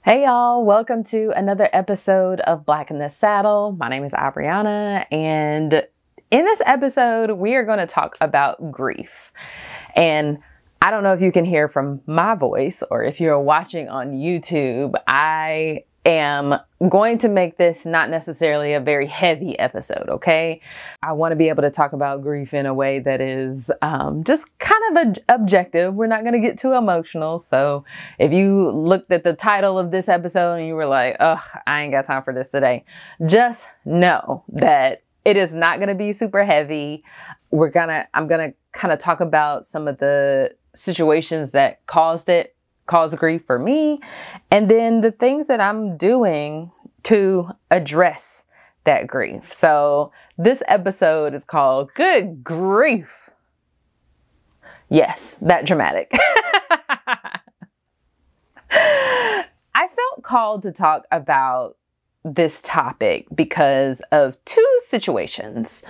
Hey y'all, welcome to another episode of Black in the Saddle. My name is Abriana, and in this episode, we are going to talk about grief. And I don't know if you can hear from my voice or if you're watching on YouTube, I am going to make this not necessarily a very heavy episode, okay? I want to be able to talk about grief in a way that is just kind of objective. We're not going to get too emotional. So if you looked at the title of this episode and you were like, ugh, I ain't got time for this today, just know that it is not going to be super heavy. I'm going to kind of talk about some of the situations that caused grief for me, and then the things that I'm doing to address that grief. So this episode is called Good Grief. Yes, that dramatic. I felt called to talk about this topic because of two situations.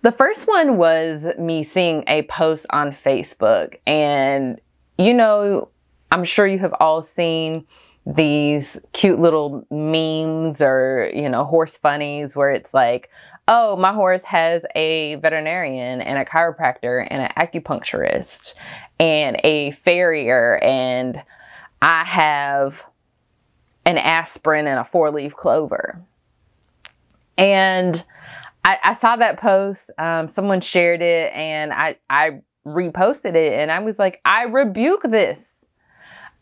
The first one was me seeing a post on Facebook, and I'm sure you have all seen these cute little memes or, horse funnies where it's like, oh, my horse has a veterinarian and a chiropractor and an acupuncturist and a farrier, and I have an aspirin and a 4-leaf clover. And I saw that post, someone shared it, and I reposted it, and I was like, I rebuke this.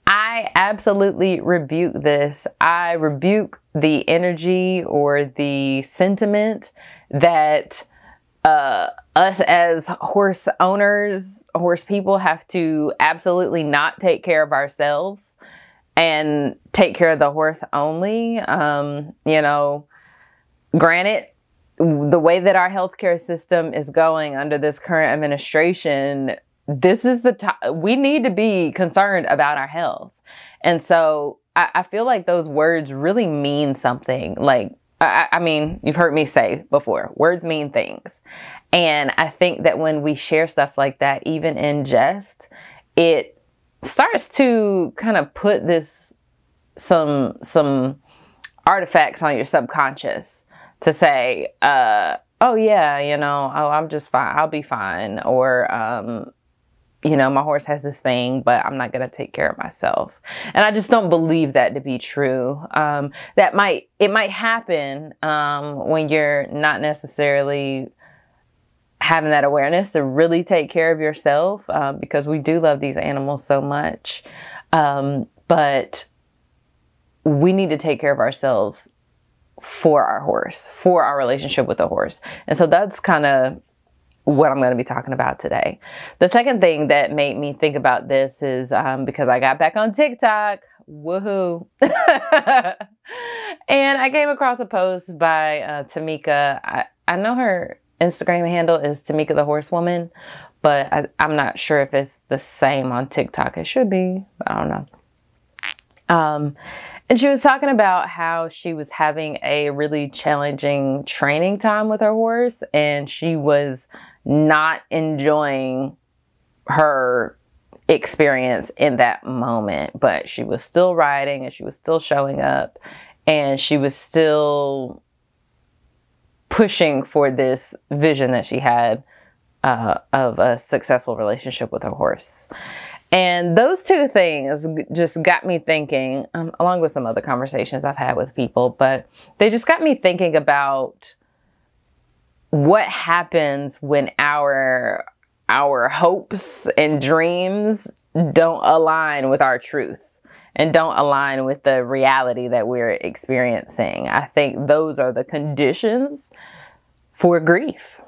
I absolutely rebuke this. I rebuke the energy or the sentiment that us as horse owners, horse people, have to absolutely not take care of ourselves and take care of the horse only. Granted, the way that our healthcare system is going under this current administration, this is the time we need to be concerned about our health. And so I feel like those words really mean something. Like, I mean, you've heard me say before, words mean things. And I think that when we share stuff like that, even in jest, it starts to kind of put some artifacts on your subconscious to say, oh yeah, I'm just fine. I'll be fine. Or, my horse has this thing, but I'm not going to take care of myself. And I just don't believe that to be true. It might happen when you're not necessarily having that awareness to really take care of yourself, because we do love these animals so much. But we need to take care of ourselves for our horse, for our relationship with the horse. And so that's kind of what I'm going to be talking about today. The second thing that made me think about this is because I got back on TikTok, woohoo. And I came across a post by Tamika. I know her Instagram handle is Tamika the Horsewoman, but I'm not sure if it's the same on TikTok. It should be, but I don't know. And she was talking about how she was having a really challenging training time with her horse, and she was not enjoying her experience in that moment, but she was still riding and she was still showing up and she was still pushing for this vision that she had of a successful relationship with her horse. And those two things just got me thinking, along with some other conversations I've had with people, but they just got me thinking about what happens when our hopes and dreams don't align with our truth and don't align with the reality that we're experiencing. I think those are the conditions for grief.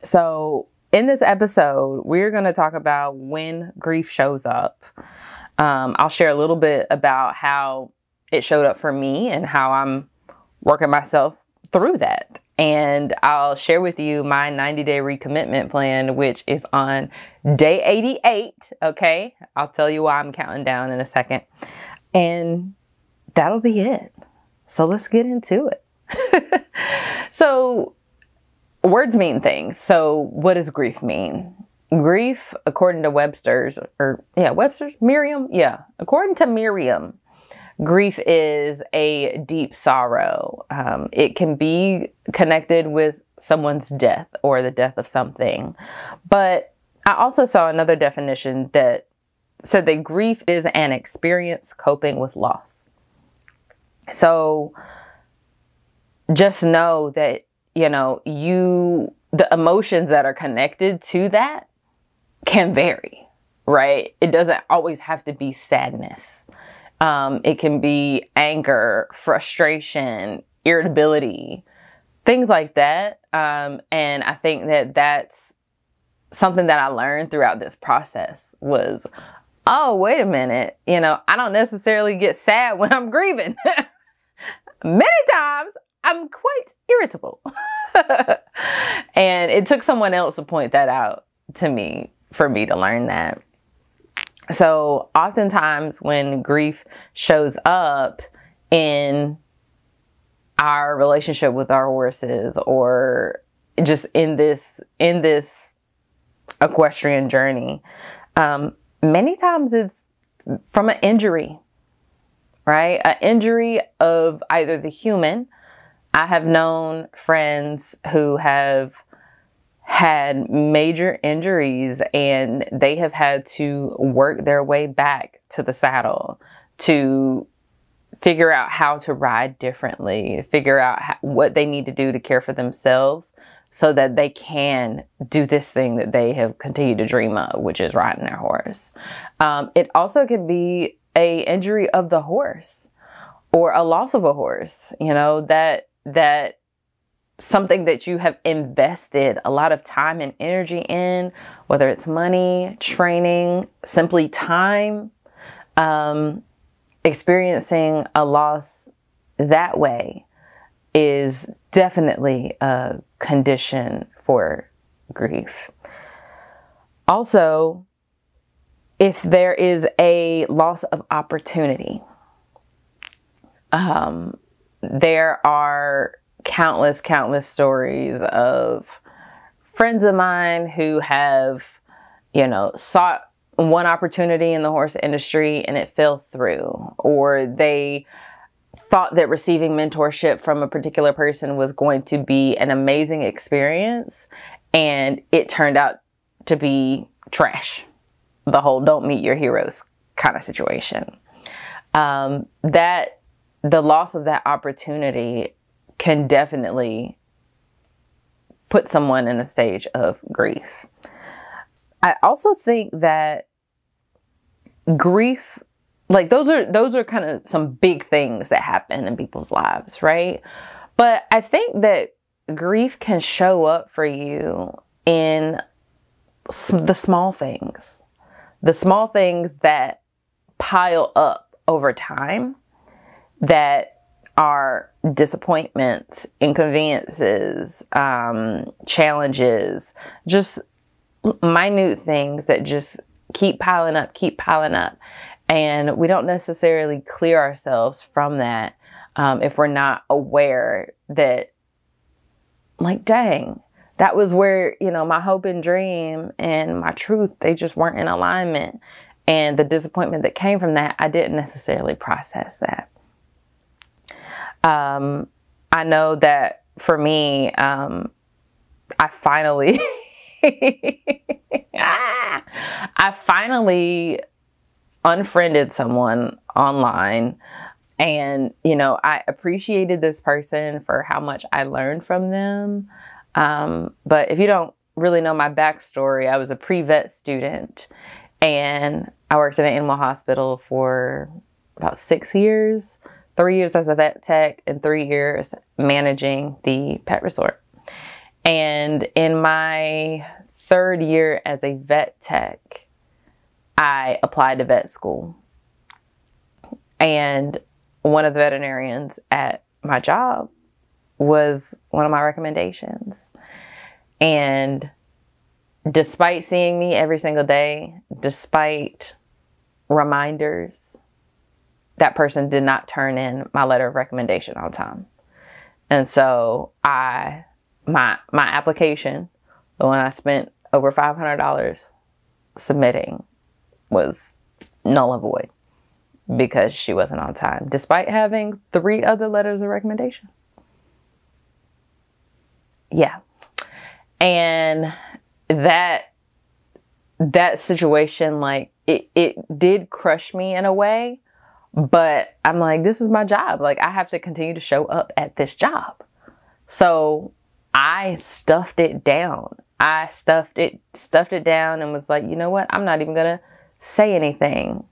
So in this episode, we're going to talk about when grief shows up. I'll share a little bit about how it showed up for me and how I'm working myself through that. And I'll share with you my 90-day recommitment plan, which is on day 88. Okay. I'll tell you why I'm counting down in a second. And that'll be it. So let's get into it. So words mean things. So what does grief mean? Grief, according to Webster's, according to Merriam, grief is a deep sorrow. It can be connected with someone's death or the death of something. But I also saw another definition that said that grief is an experience coping with loss. So just know that, the emotions that are connected to that can vary, right? It doesn't always have to be sadness. It can be anger, frustration, irritability, things like that. And I think that that's something that I learned throughout this process was, oh, wait a minute. I don't necessarily get sad when I'm grieving. Many times I'm quite irritable. And it took someone else to point that out to me for me to learn that. So oftentimes when grief shows up in our relationship with our horses, or just in this equestrian journey, many times it's from an injury, right? An injury of either the human. I have known friends who have had major injuries and they have had to work their way back to the saddle to figure out how to ride differently, figure out what they need to do to care for themselves so that they can do this thing that they have continued to dream of, which is riding their horse. It also could be a injury of the horse or a loss of a horse, that something that you have invested a lot of time and energy in, whether it's money, training, simply time, experiencing a loss that way is definitely a condition for grief. Also, if there is a loss of opportunity, there are countless stories of friends of mine who have, sought one opportunity in the horse industry and it fell through, or they thought that receiving mentorship from a particular person was going to be an amazing experience and it turned out to be trash. The whole don't meet your heroes kind of situation. That the loss of that opportunity can definitely put someone in a stage of grief. I also think that grief, like those are kind of some big things that happen in people's lives, right? But I think that grief can show up for you in the small things that pile up over time, that are disappointments, inconveniences, challenges, just minute things that just keep piling up. And we don't necessarily clear ourselves from that if we're not aware that, like, dang, that was where, my hope and dream and my truth, they just weren't in alignment. And the disappointment that came from that, I didn't necessarily process that. I know that for me, I finally, I finally unfriended someone online, and, I appreciated this person for how much I learned from them. But if you don't really know my backstory, I was a pre-vet student and I worked in an animal hospital for about 6 years. 3 years as a vet tech and 3 years managing the pet resort. And in my 3rd year as a vet tech, I applied to vet school. And one of the veterinarians at my job was one of my recommendations. And despite seeing me every single day, despite reminders, that person did not turn in my letter of recommendation on time. And so my application, the one I spent over $500 submitting, was null and void. because she wasn't on time, despite having 3 other letters of recommendation. Yeah. And that situation, like, it did crush me in a way, but I'm like, this is my job. Like, I have to continue to show up at this job. So I stuffed it down. I stuffed it down and was like, you know what? I'm not even going to say anything.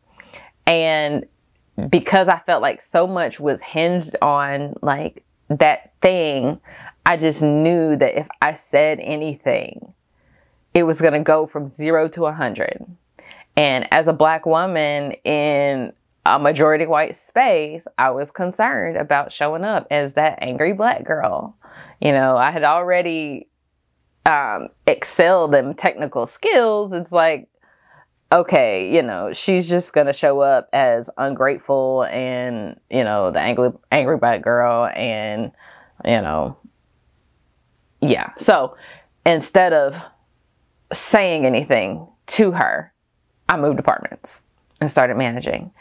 And because I felt like so much was hinged on like that thing, I just knew that if I said anything, it was going to go from 0 to 100. And as a Black woman in a majority white space, I was concerned about showing up as that angry Black girl. You know, I had already excelled in technical skills. It's like, okay, you know, she's just going to show up as ungrateful and, you know, the angry Black girl and, you know, yeah. So instead of saying anything to her, I moved departments and started managing.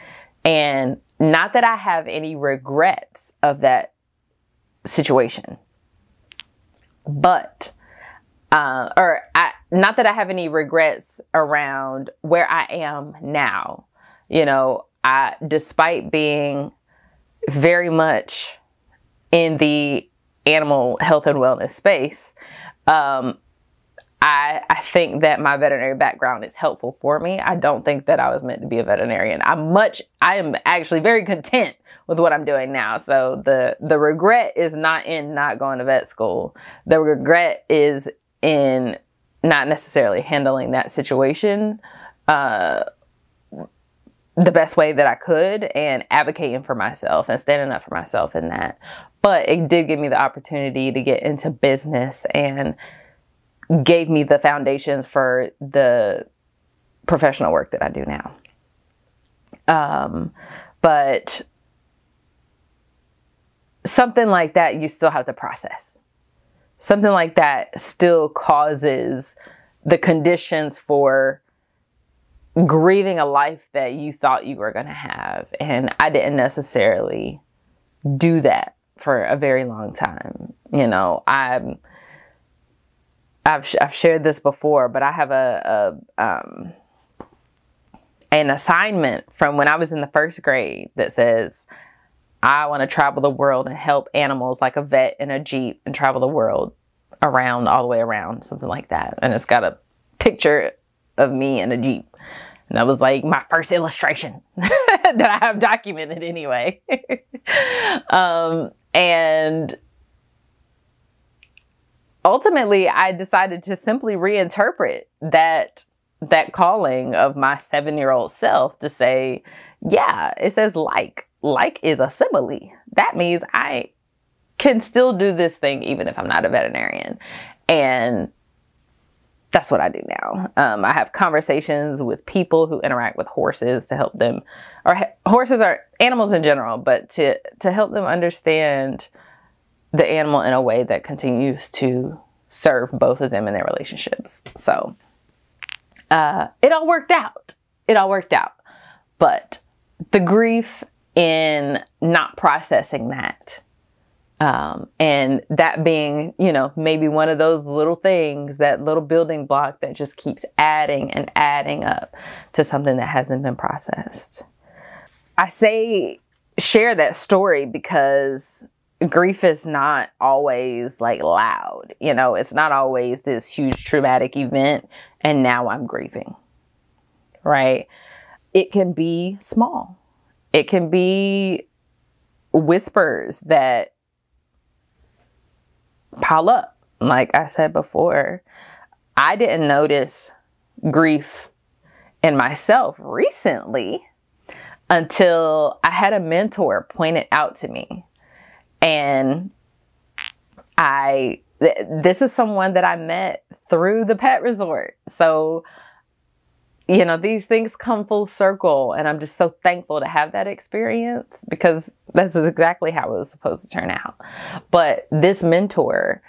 And not that I have any regrets of that situation, but, not that I have any regrets around where I am now. You know, despite being very much in the animal health and wellness space, I think that my veterinary background is helpful for me. I don't think that I was meant to be a veterinarian. I am actually very content with what I'm doing now. So the regret is not in not going to vet school. The regret is in not necessarily handling that situation the best way that I could and advocating for myself and standing up for myself in that. But it did give me the opportunity to get into business and gave me the foundations for the professional work that I do now. But something like that, you still have to process. Something like that still causes the conditions for grieving a life that you thought you were going to have. And I didn't necessarily do that for a very long time. You know, I've shared this before, but I have an assignment from when I was in the 1st grade that says, I want to travel the world and help animals like a vet in a Jeep and travel the world around, all the way around, something like that. And it's got a picture of me in a Jeep. And that was like my first illustration that I have documented anyway. And ultimately, I decided to simply reinterpret that calling of my 7-year-old self to say, yeah, it says like. Like is a simile. That means I can still do this thing even if I'm not a veterinarian. And that's what I do now. I have conversations with people who interact with horses to help them, or horses are animals in general, but to help them understand the animal in a way that continues to serve both of them in their relationships. So it all worked out. It all worked out. But the grief in not processing that, and that being, you know, maybe one of those little things, that little building block that just keeps adding and adding up to something that hasn't been processed. I share that story because grief is not always like loud. You know, it's not always this huge traumatic event and now I'm grieving, right? It can be small. It can be whispers that pile up. Like I said before, I didn't notice grief in myself recently until I had a mentor point it out to me. And this is someone that I met through the pet resort. So, you know, these things come full circle, and I'm just so thankful to have that experience because this is exactly how it was supposed to turn out. But this mentor,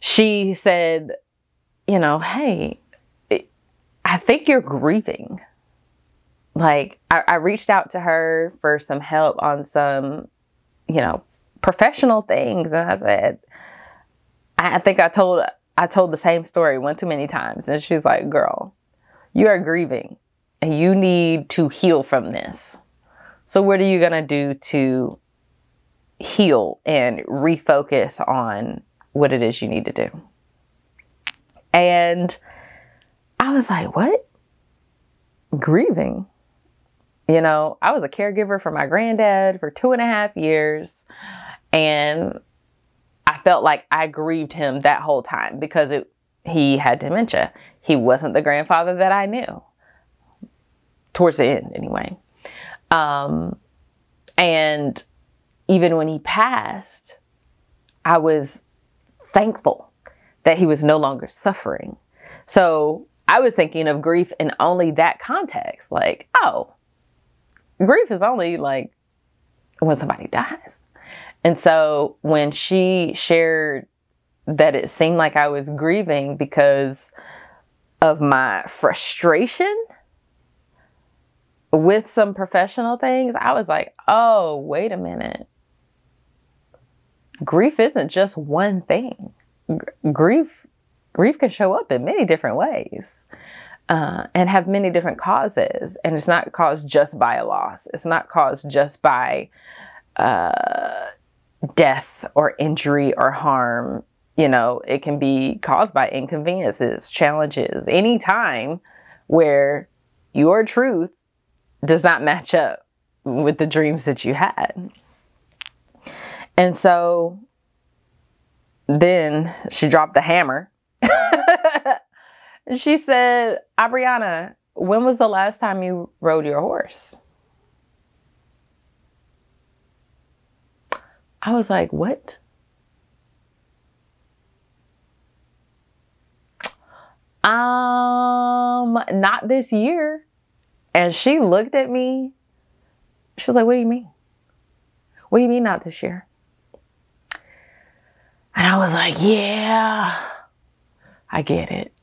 she said, you know, hey, I think you're grieving. like, I reached out to her for some help on some, you know, professional things. And I said, I think I told the same story one too many times. And she's like, girl, you are grieving and you need to heal from this. So what are you going to do to heal and refocus on what it is you need to do? And I was like, what? Grieving? You know, I was a caregiver for my granddad for 2.5 years. And I felt like I grieved him that whole time because he had dementia. He wasn't the grandfather that I knew. Towards the end, anyway. And even when he passed, I was thankful that he was no longer suffering. So I was thinking of grief in only that context. Like, oh, grief is only like when somebody dies. And so when she shared that it seemed like I was grieving because of my frustration with some professional things, I was like, oh, wait a minute. Grief isn't just one thing. Grief can show up in many different ways and have many different causes. And it's not caused just by a loss. It's not caused just by death or injury or harm. You know, it can be caused by inconveniences, challenges, any time where your truth does not match up with the dreams that you had. And so then she dropped the hammer. And she said, Abriana, when was the last time you rode your horse? I was like, what? Not this year. And she looked at me. She was like, what do you mean? What do you mean not this year? And I was like, yeah, I get it.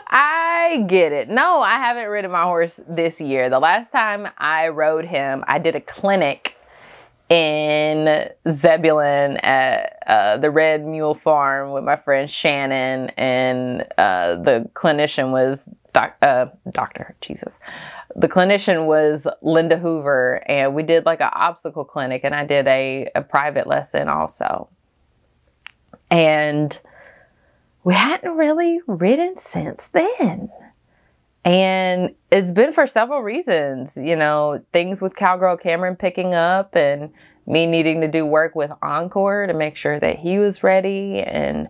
I get it. No, I haven't ridden my horse this year. The last time I rode him, I did a clinic in Zebulon at the Red Mule Farm with my friend Shannon. And the clinician was The clinician was Linda Hoover, and we did like an obstacle clinic, and I did a private lesson also. And we hadn't really ridden since then. And it's been for several reasons, you know, things with Cowgirl Cameron picking up and me needing to do work with Encore to make sure that he was ready, and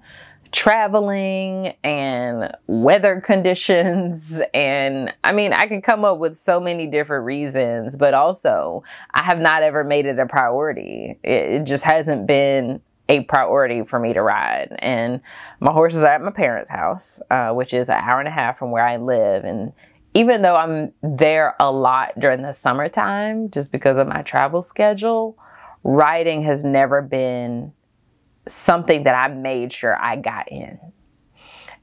traveling and weather conditions. And I mean, I can come up with so many different reasons, but also I have not ever made it a priority. It just hasn't been a priority for me to ride. And my horses are at my parents' house, which is an hour and a half from where I live. And even though I'm there a lot during the summertime, just because of my travel schedule, riding has never been something that I made sure I got in.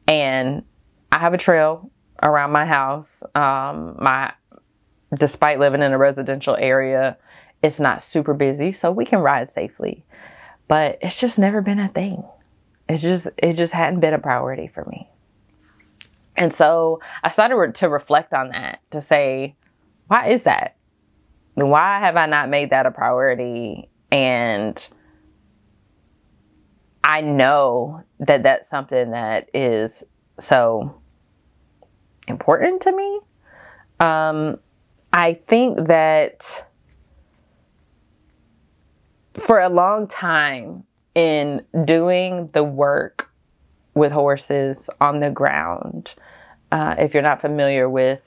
And I have a trail around my house. Despite living in a residential area, it's not super busy, so we can ride safely. But it's just never been a thing. It just hadn't been a priority for me. And so I started to reflect on that, to say, why is that? Why have I not made that a priority? And I know that that's something that is so important to me. I think that for a long time in doing the work with horses on the ground, if you're not familiar with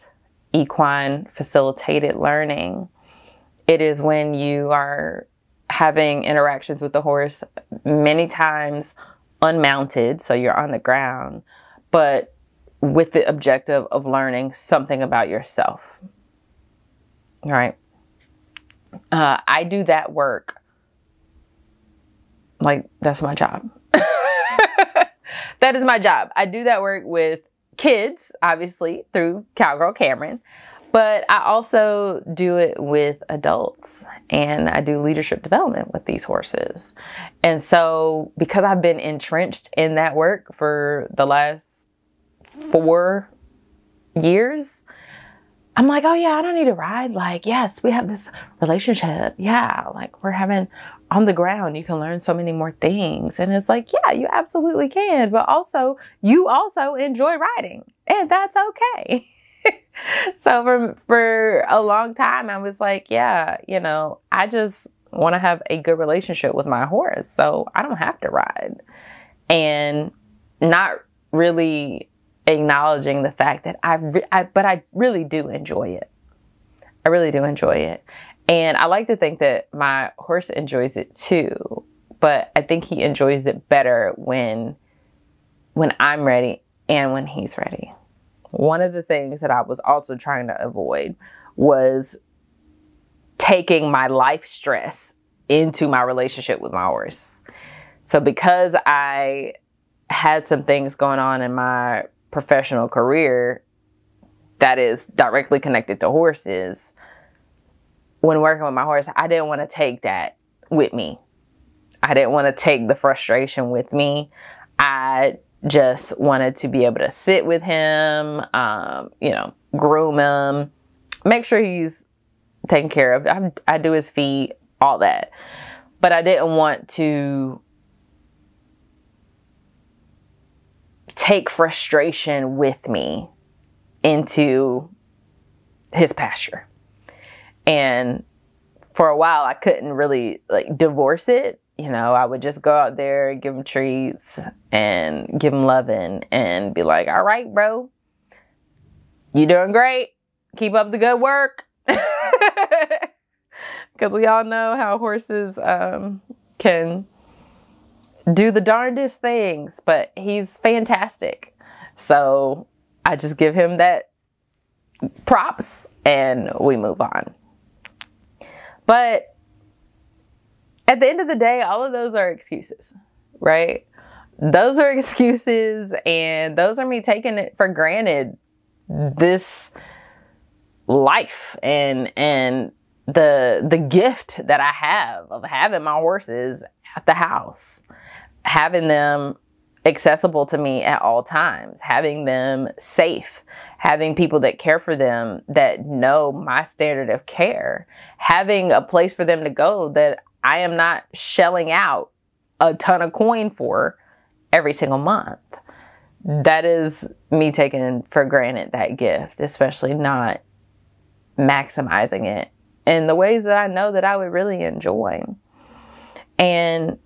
equine facilitated learning, it is when you are having interactions with the horse many times unmounted, so you're on the ground, but with the objective of learning something about yourself. All right. I do that work like that's my job. That is my job. I do that work with kids, obviously, through Cowgirl Cameron, but I also do it with adults, and I do leadership development with these horses. And so because I've been entrenched in that work for the last 4 years, I'm like, oh yeah, I don't need to ride. Like, yes, we have this relationship. Yeah, like we're having on the ground, you can learn so many more things. And it's like, yeah, you absolutely can. But also, you also enjoy riding, and that's okay. So for a long time, I was like, yeah, you know, I just want to have a good relationship with my horse, so I don't have to ride. And not really acknowledging the fact that but I really do enjoy it. I really do enjoy it. And I like to think that my horse enjoys it too, but I think he enjoys it better when I'm ready and when he's ready. One of the things that I was also trying to avoid was taking my life stress into my relationship with my horse. So because I had some things going on in my professional career that is directly connected to horses, when working with my horse, I didn't want to take that with me. I didn't want to take the frustration with me. I just wanted to be able to sit with him, you know, groom him, make sure he's taken care of. I do his feet, all that. But I didn't want to take frustration with me into his pasture. And for a while, I couldn't really like divorce it. You know, I would just go out there, give him treats and give him loving and be like, all right, bro, you doing great. Keep up the good work. Because we all know how horses can do the darndest things, but he's fantastic. So I just give him that props and we move on. But at the end of the day, all of those are excuses, right? Those are excuses, and those are me taking it for granted, this life and the gift that I have of having my horses at the house, having them accessible to me at all times, having them safe, having people that care for them, that know my standard of care, having a place for them to go that I am not shelling out a ton of coin for every single month. That is me taking for granted that gift, especially not maximizing it in the ways that I know that I would really enjoy. And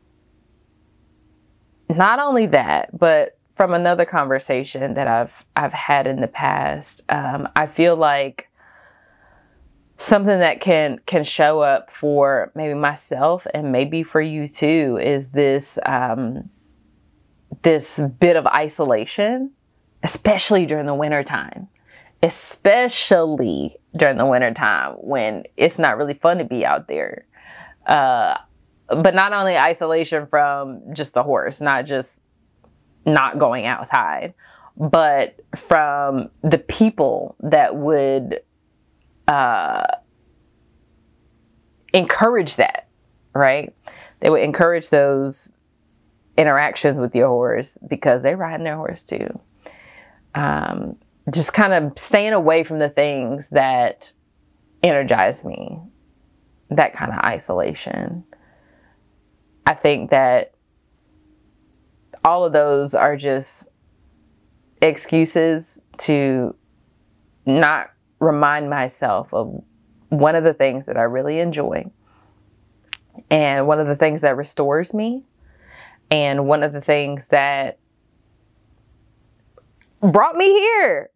not only that, but from another conversation that I've had in the past, I feel like something that can show up for maybe myself and maybe for you too is this this bit of isolation, especially during the wintertime. Especially during the wintertime when it's not really fun to be out there. But not only isolation from just the horse, not just not going outside, but from the people that would encourage that, right? They would encourage those interactions with your horse because they're riding their horse too. Just kind of staying away from the things that energize me, that kind of isolation. I think that all of those are just excuses to not remind myself of one of the things that I really enjoy, and one of the things that restores me, and one of the things that brought me here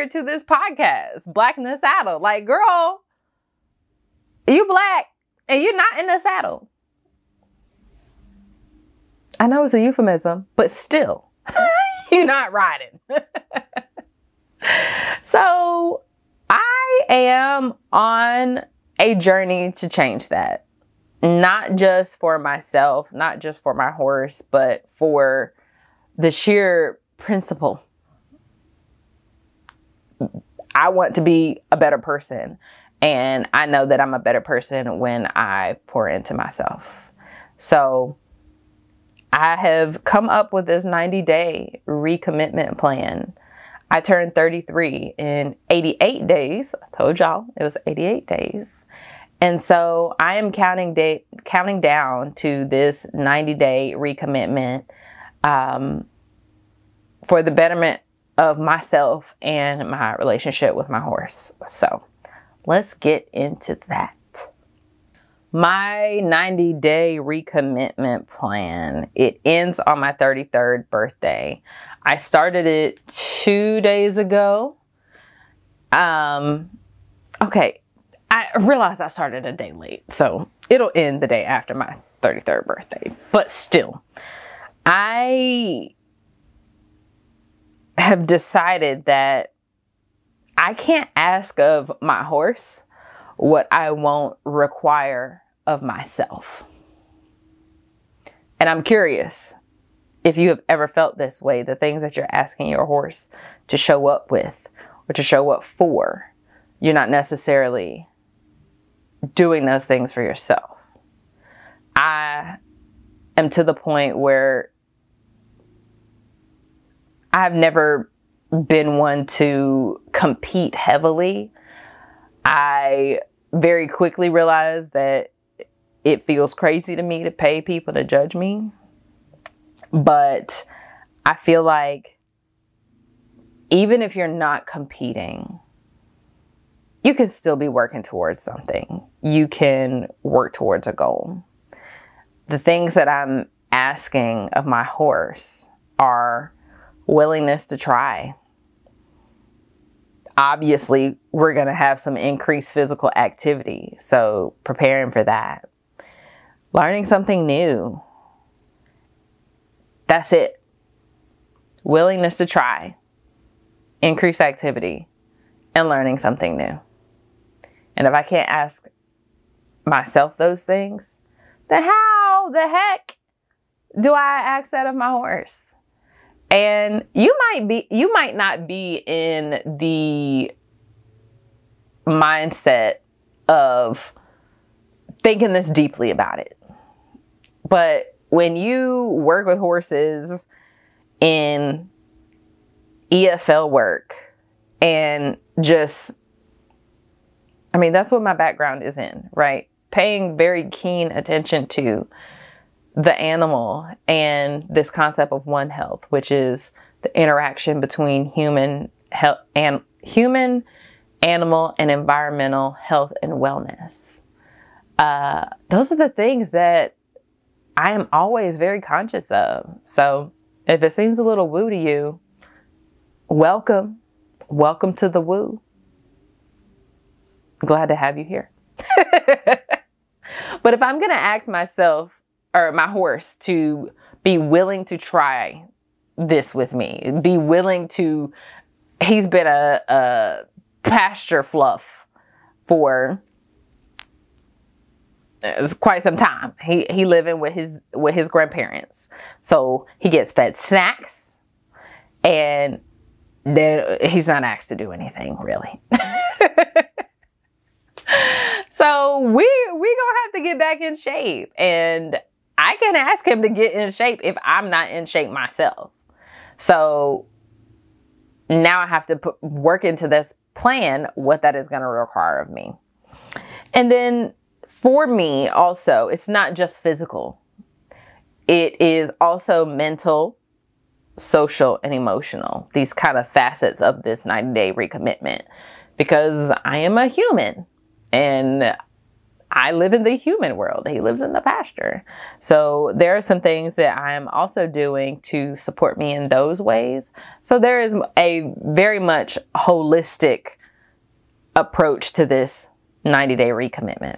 to this podcast, Black in the Saddle. Like, girl, you black and you're not in the saddle. I know it's a euphemism, but still, you're not riding. So I am on a journey to change that. Not just for myself, not just for my horse, but for the sheer principle I want to be a better person. And I know that I'm a better person when I pour into myself. So I have come up with this 90-day recommitment plan. I turned 33 in 88 days. I told y'all it was 88 days. And so I am counting down to this 90-day recommitment for the betterment of myself and my relationship with my horse. So let's get into that. My 90-day recommitment plan, it ends on my 33rd birthday. I started it 2 days ago. Okay, I realized I started a day late, so it'll end the day after my 33rd birthday. But still, I have decided that I can't ask of my horse what I won't require of myself. And I'm curious if you have ever felt this way, the things that you're asking your horse to show up with or to show up for, you're not necessarily doing those things for yourself. I am to the point where I've never been one to compete heavily. I very quickly realized that it feels crazy to me to pay people to judge me. But I feel like even if you're not competing, you can still be working towards something. You can work towards a goal. The things that I'm asking of my horse are willingness to try. Obviously, we're going to have some increased physical activity, so preparing for that. Learning something new. That's it. Willingness to try, increased activity, and learning something new. And if I can't ask myself those things, then how the heck do I ask that of my horse? And you might not be in the mindset of thinking this deeply about it. But when you work with horses in EFL work and just, I mean, that's what my background is in, right? Paying very keen attention to the animal and this concept of One Health, which is the interaction between human, animal, and environmental health and wellness. Those are the things that I am always very conscious of. So if it seems a little woo to you, welcome. Welcome to the woo. Glad to have you here. But if I'm going to ask myself or my horse to be willing to try this with me, be willing to, he's been a pasture fluff for quite some time. He living with his grandparents. So he gets fed snacks and then he's not asked to do anything really. So we gonna have to get back in shape, and I can ask him to get in shape if I'm not in shape myself. So now I have to work into this plan what that is going to require of me. And then for me also, it's not just physical. It is also mental, social, and emotional. These kind of facets of this 90-day recommitment, because I am a human and I live in the human world. He lives in the pasture. So there are some things that I am also doing to support me in those ways. So there is a very much holistic approach to this 90-day recommitment.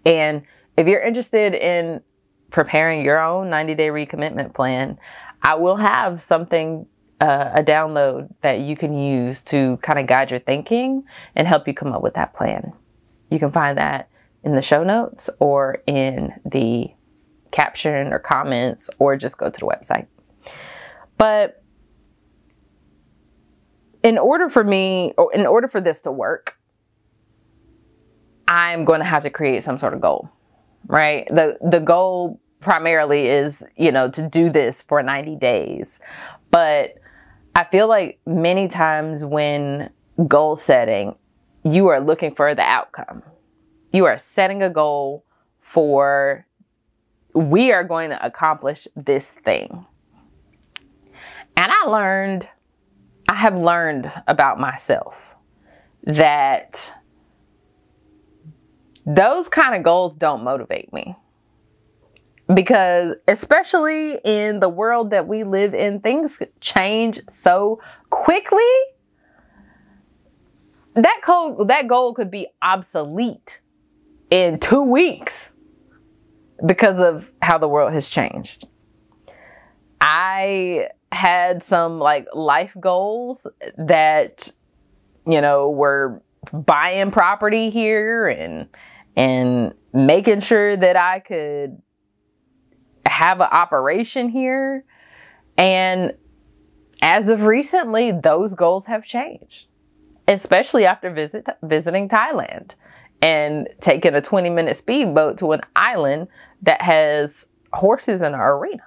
And if you're interested in preparing your own 90-day recommitment plan, I will have something, a download that you can use to kind of guide your thinking and help you come up with that plan. You can find that in the show notes or in the caption or comments, or just go to the website. But in order for me, or in order for this to work, I'm going to have to create some sort of goal, right? The goal primarily is, to do this for 90 days. But I feel like many times when goal setting, you are looking for the outcome. You are setting a goal for, we are going to accomplish this thing. And I have learned about myself that those kind of goals don't motivate me. Because especially in the world that we live in, things change so quickly. That goal could be obsolete in 2 weeks because of how the world has changed. I had some life goals that, were buying property here and making sure that I could have an operation here. And as of recently, those goals have changed, especially after visiting Thailand and taking a 20-minute speedboat to an island that has horses in an arena.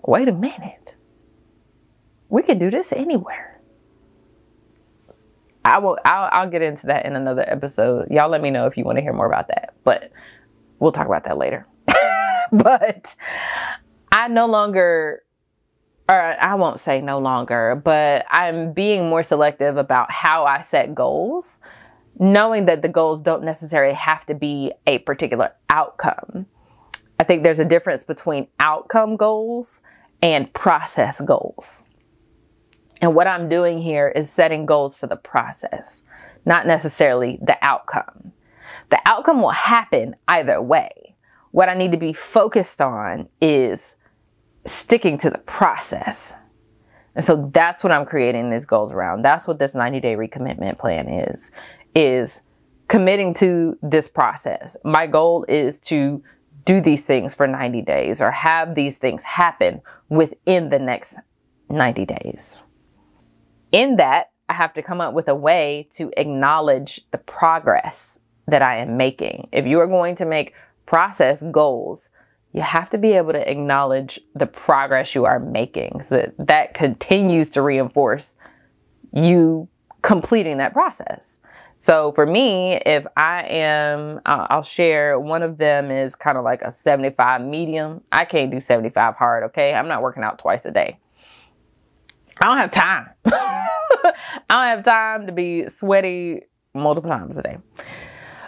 Wait a minute. We can do this anywhere. I'll get into that in another episode. Y'all let me know if you want to hear more about that, but we'll talk about that later. But I won't say no longer, but I'm being more selective about how I set goals, knowing that the goals don't necessarily have to be a particular outcome. I think there's a difference between outcome goals and process goals. And what I'm doing here is setting goals for the process, not necessarily the outcome. The outcome will happen either way. What I need to be focused on is sticking to the process. And so that's what I'm creating these goals around. That's what this 90-day recommitment plan is committing to this process. My goal is to do these things for 90 days or have these things happen within the next 90 days. In that, I have to come up with a way to acknowledge the progress that I am making. If you are going to make process goals, you have to be able to acknowledge the progress you are making so that continues to reinforce you completing that process. So for me, if I'll share, one of them is kind of like a 75 medium. I can't do 75 hard, okay? I'm not working out twice a day. I don't have time. I don't have time to be sweaty multiple times a day.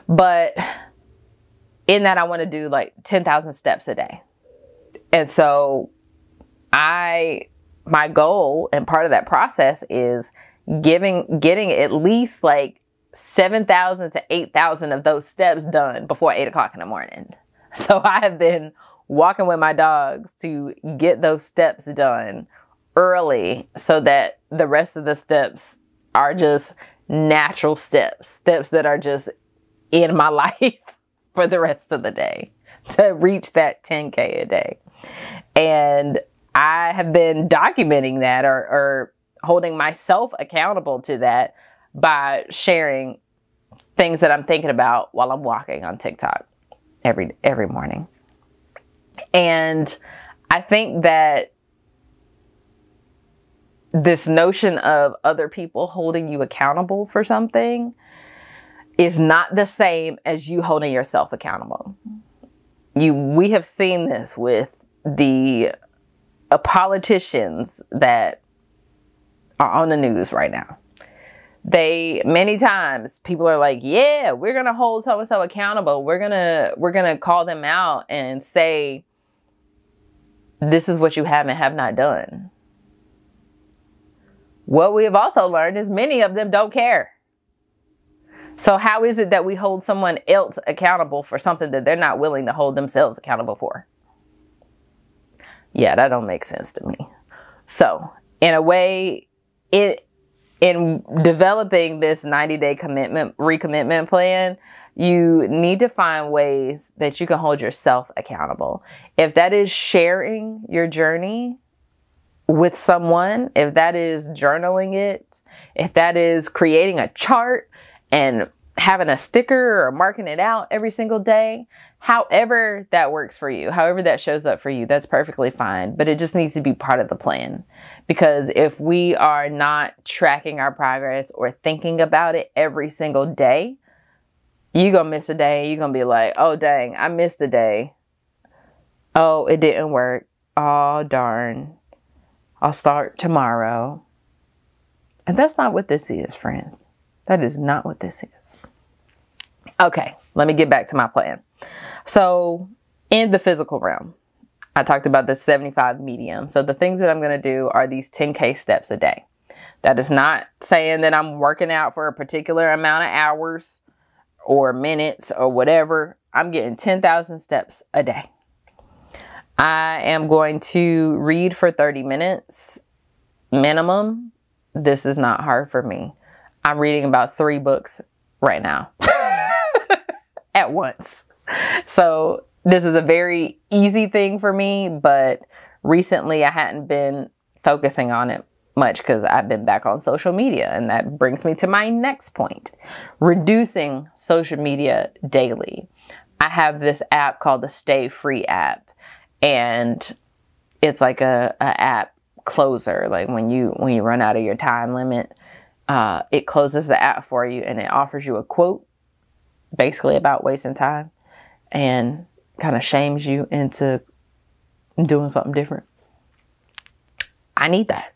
But in that, I want to do 10,000 steps a day. And so my goal and part of that process is getting at least 7,000 to 8,000 of those steps done before 8 o'clock in the morning. So I have been walking with my dogs to get those steps done early so that the rest of the steps are just natural steps that are just in my life for the rest of the day to reach that 10K a day. And I have been documenting that or holding myself accountable to that by sharing things that I'm thinking about while I'm walking on TikTok every morning. And I think that this notion of other people holding you accountable for something is not the same as you holding yourself accountable. We have seen this with the politicians that are on the news right now. Many times people are like, yeah, we're going to hold so-and-so accountable. We're going to call them out and say, this is what you have and have not done. What we have also learned is many of them don't care. So how is it that we hold someone else accountable for something that they're not willing to hold themselves accountable for? Yeah, that don't make sense to me. So in a way, in developing this 90-day recommitment plan, you need to find ways that you can hold yourself accountable. If that is sharing your journey with someone, if that is journaling it, if that is creating a chart and having a sticker or marking it out every single day, however that works for you, however that shows up for you, that's perfectly fine. But it just needs to be part of the plan. Because if we are not tracking our progress or thinking about it every single day, you're going to miss a day. You're going to be like, oh, dang, I missed a day. Oh, it didn't work. Oh, darn. I'll start tomorrow. And that's not what this is, friends. That is not what this is. Okay, let me get back to my plan. So in the physical realm, I talked about the 75 medium. So the things that I'm going to do are these 10K steps a day. That is not saying that I'm working out for a particular amount of hours or minutes or whatever. I'm getting 10,000 steps a day. I am going to read for 30 minutes minimum. This is not hard for me. I'm reading about 3 books right now at once. So this is a very easy thing for me, but recently I hadn't been focusing on it much because I've been back on social media. And that brings me to my next point, reducing social media daily. I have this app called the Stay Free app, and it's like a app closer. Like when you run out of your time limit, it closes the app for you and it offers you a quote basically about wasting time and kind of shames you into doing something different. I need that.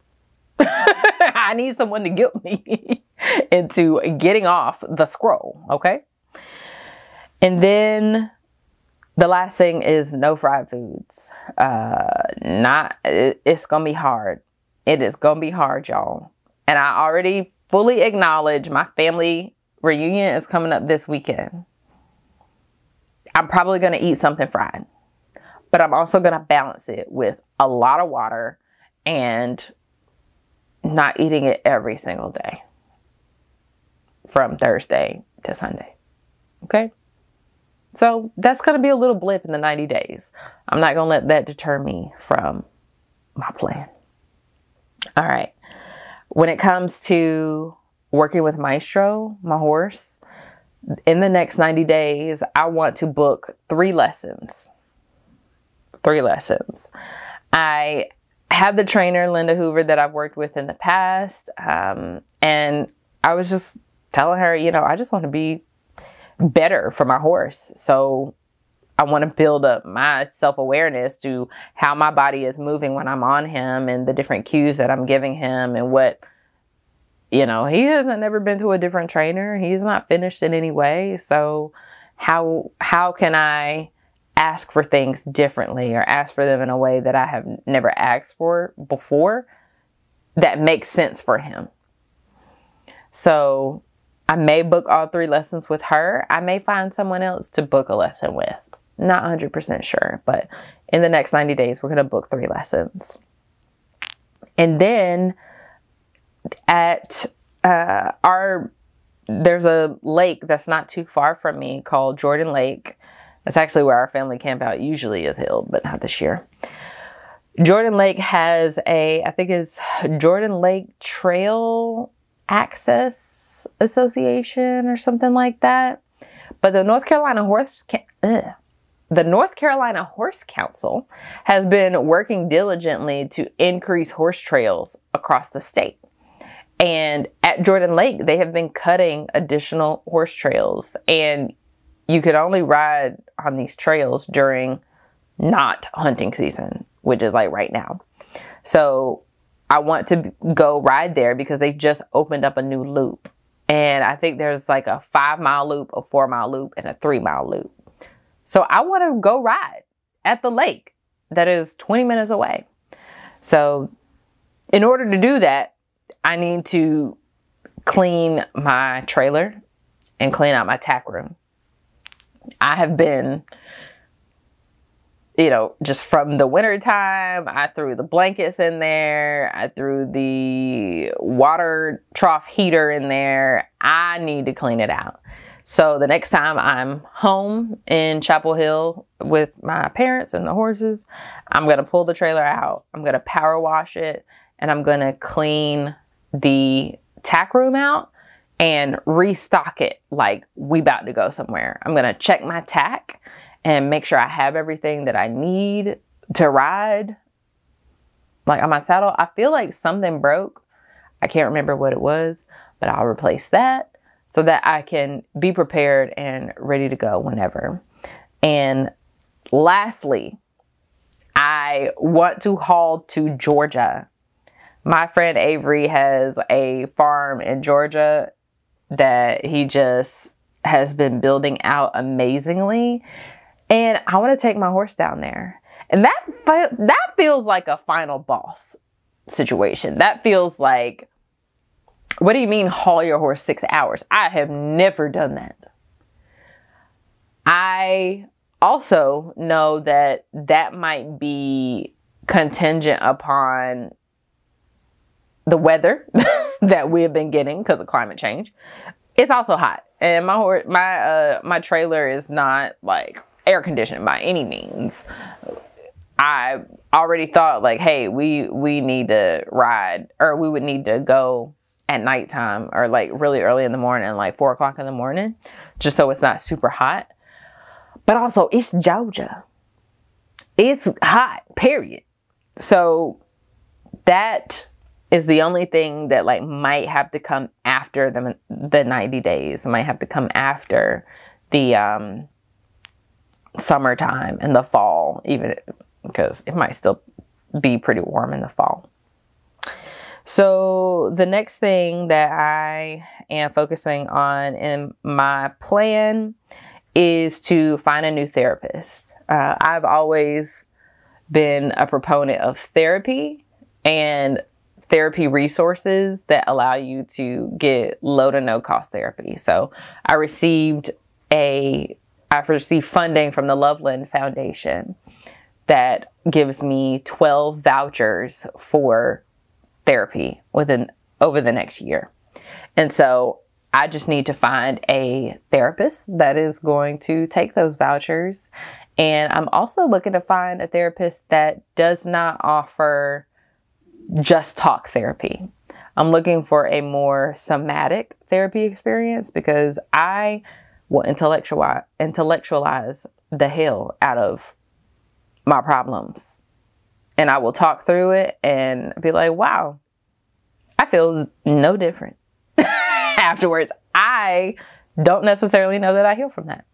I need someone to guilt me into getting off the scroll. Okay. And then the last thing is no fried foods. It's going to be hard. It is going to be hard, y'all. And I already fully acknowledge my family reunion is coming up this weekend. I'm probably going to eat something fried, but I'm also going to balance it with a lot of water and not eating it every single day from Thursday to Sunday. Okay. So that's going to be a little blip in the 90 days. I'm not going to let that deter me from my plan. All right. When it comes to working with Maestro, my horse, in the next 90 days, I want to book 3 lessons. 3 lessons. I have the trainer, Linda Hoover, that I've worked with in the past. And I was just telling her, you know, I just want to be better for my horse. So I want to build up my self-awareness to how my body is moving when I'm on him and the different cues that I'm giving him and what, you know, he hasn't never been to a different trainer. He's not finished in any way. So how can I ask for things differently or ask for them in a way that I have never asked for before that makes sense for him? So I may book all 3 lessons with her. I may find someone else to book a lesson with. Not 100% sure, but in the next 90 days, we're going to book 3 lessons. And then at there's a lake that's not too far from me called Jordan Lake. That's actually where our family camp out usually is held, but not this year. Jordan Lake has I think it's Jordan Lake Trail Access Association or something like that. But the North Carolina Horse Council has been working diligently to increase horse trails across the state. And at Jordan Lake, they have been cutting additional horse trails, and you could only ride on these trails during not hunting season, which is like right now. So I want to go ride there because they just opened up a new loop. And I think there's like a 5-mile loop, a 4-mile loop, and a 3-mile loop. So I want to go ride at the lake that is 20 minutes away. So in order to do that, I need to clean my trailer and clean out my tack room. I have been, you know, just from the winter time, I threw the blankets in there. I threw the water trough heater in there. I need to clean it out. So the next time I'm home in Chapel Hill with my parents and the horses, I'm going to pull the trailer out. I'm going to power wash it, and I'm going to clean the tack room out and restock it like we about to go somewhere. I'm going to check my tack and make sure I have everything that I need to ride. Like on my saddle, I feel like something broke. I can't remember what it was, but I'll replace that so that I can be prepared and ready to go whenever. And lastly, I want to haul to Georgia. My friend Avery has a farm in Georgia that he just has been building out amazingly. And I want to take my horse down there. And that feels like a final boss situation. That feels like, what do you mean haul your horse 6 hours? I have never done that. I also know that that might be contingent upon the weather that we have been getting because of climate change. It's also hot, and my trailer is not like air conditioned by any means. I already thought like, hey, we need to ride, or we would need to go at nighttime or like really early in the morning, like 4 o'clock in the morning, just so it's not super hot. But also it's Georgia. It's hot, period. So that is the only thing that like might have to come after the 90 days. It might have to come after the summertime and the fall, even because it might still be pretty warm in the fall. So the next thing that I am focusing on in my plan is to find a new therapist. I've always been a proponent of therapy and therapy resources that allow you to get low to no cost therapy. So I received funding from the Loveland Foundation that gives me 12 vouchers for therapy over the next year. And so I just need to find a therapist that is going to take those vouchers. And I'm also looking to find a therapist that does not offer just talk therapy. I'm looking for a more somatic therapy experience because I will intellectualize the hell out of my problems. And I will talk through it and be like, wow, I feel no different. Afterwards, I don't necessarily know that I heal from that.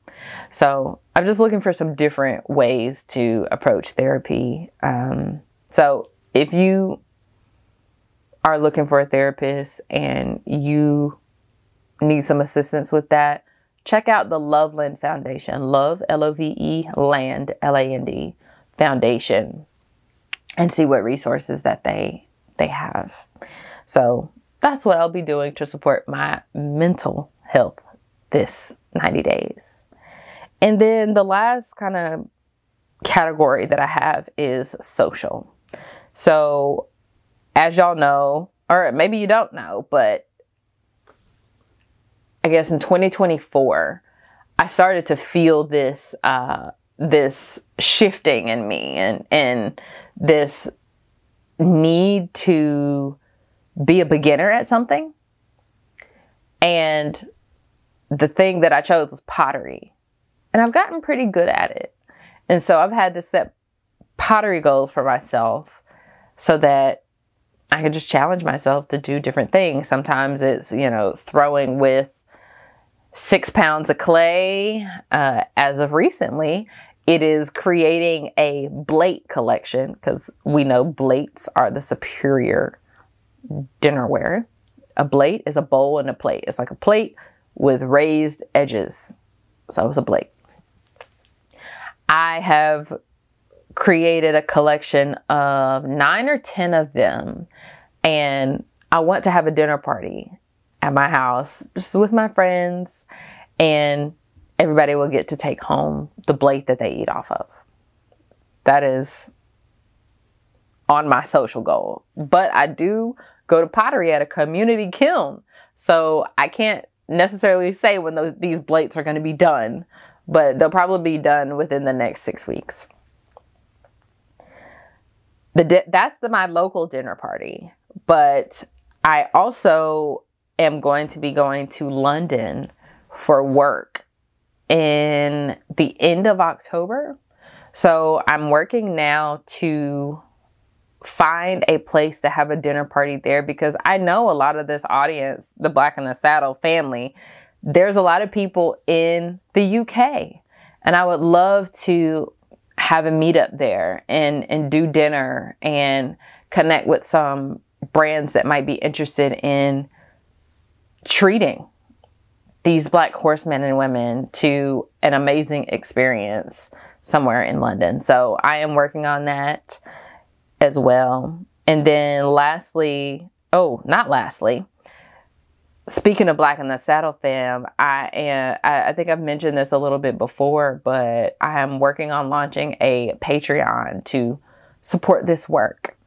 So I'm just looking for some different ways to approach therapy. So if you are looking for a therapist and you need some assistance with that, check out the Loveland Foundation. Love, L-O-V-E, Land, L-A-N-D, Foundation, and see what resources that they have. So that's what I'll be doing to support my mental health this 90 days. And then the last kind of category that I have is social. So as y'all know, or maybe you don't know, but I guess in 2024, I started to feel this this shifting in me and this need to be a beginner at something. And the thing that I chose was pottery. And I've gotten pretty good at it. And so I've had to set pottery goals for myself so that I can just challenge myself to do different things. Sometimes it's, throwing with 6 pounds of clay. As of recently, it is creating a blade collection because we know blades are the superior dinnerware. A blade is a bowl and a plate. It's like a plate with raised edges. So it's a blade. I have created a collection of 9 or 10 of them. And I want to have a dinner party at my house just with my friends, and everybody will get to take home the blade that they eat off of. That is on my social goal. But I do go to pottery at a community kiln. So I can't necessarily say when these plates are going to be done, but they'll probably be done within the next 6 weeks. That's my local dinner party. But I also am going to be going to London for work in the end of October. So I'm working now to find a place to have a dinner party there, because I know a lot of this audience, the Black in the Saddle family, there's a lot of people in the UK, and I would love to have a meetup there and do dinner and connect with some brands that might be interested in treating these Black horsemen and women to an amazing experience somewhere in London. So I am working on that as well. And then lastly, speaking of Black in the Saddle fam, I think I've mentioned this a little bit before, but I am working on launching a Patreon to support this work.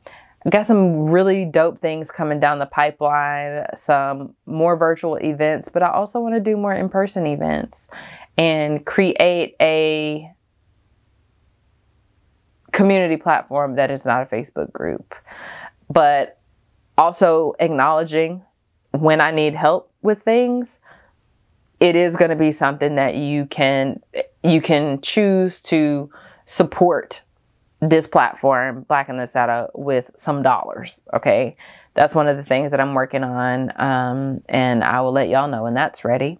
I got some really dope things coming down the pipeline, some more virtual events, but I also want to do more in-person events and create a community platform that is not a Facebook group, but also acknowledging when I need help with things. It is going to be something that you can choose to support this platform, Black in the Saddle, with some dollars. Okay. That's one of the things that I'm working on. And I will let y'all know when that's ready.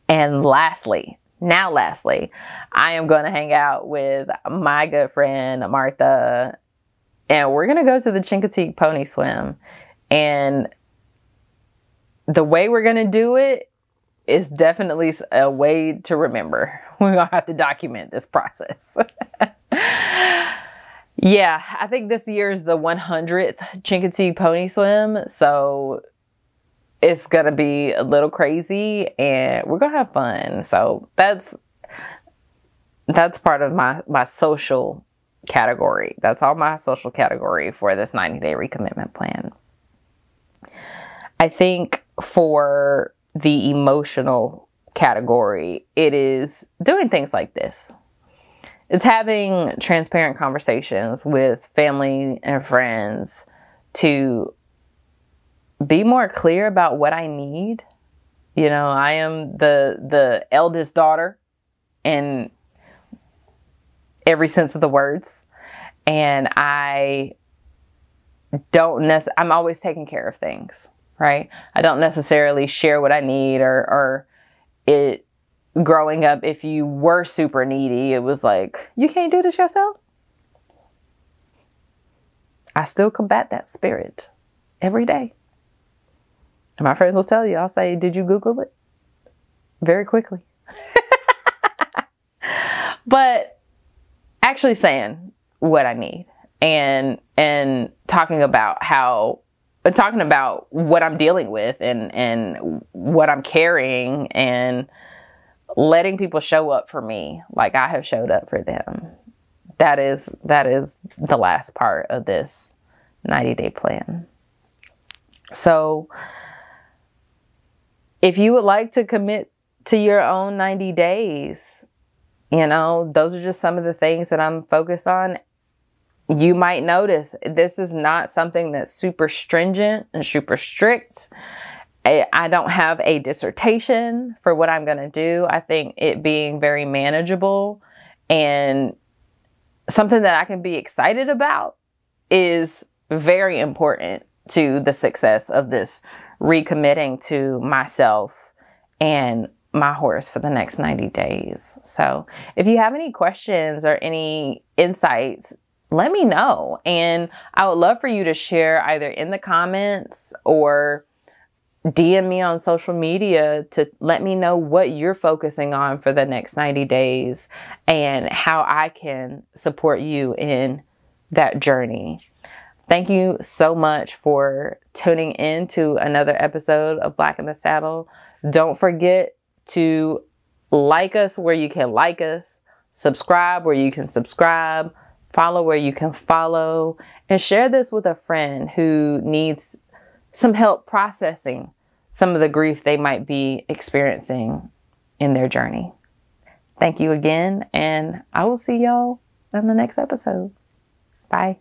And lastly, I am going to hang out with my good friend, Martha, and we're going to go to the Chincoteague Pony Swim. And the way we're going to do it is definitely a way to remember. We're going to have to document this process. Yeah, I think this year is the 100th Chincoteague Pony Swim. So it's going to be a little crazy and we're going to have fun. So that's part of my social category. That's all my social category for this 90-day recommitment plan. I think for the emotional category, it is doing things like this. It's having transparent conversations with family and friends to be more clear about what I need. You know, I am the eldest daughter in every sense of the words. And I'm always taking care of things, right? I don't necessarily share what I need or it. Growing up, if you were super needy, it was like, you can't do this yourself. I still combat that spirit every day. And my friends will tell you, I'll say, did you Google it? Very quickly. But actually saying what I need and talking about what I'm dealing with and what I'm carrying and letting people show up for me like I have showed up for them. That is the last part of this 90-day plan. So if you would like to commit to your own 90 days, you know, those are just some of the things that I'm focused on. You might notice this is not something that's super stringent and super strict. I don't have a dissertation for what I'm going to do. I think it being very manageable and something that I can be excited about is very important to the success of this recommitting to myself and my horse for the next 90 days. So if you have any questions or any insights, let me know. And I would love for you to share either in the comments or DM me on social media to let me know what you're focusing on for the next 90 days and how I can support you in that journey. Thank you so much for tuning in to another episode of Black in the Saddle. Don't forget to like us where you can like us, subscribe where you can subscribe, follow where you can follow, and share this with a friend who needs some help processing some of the grief they might be experiencing in their journey. Thank you again, and I will see y'all in the next episode. Bye.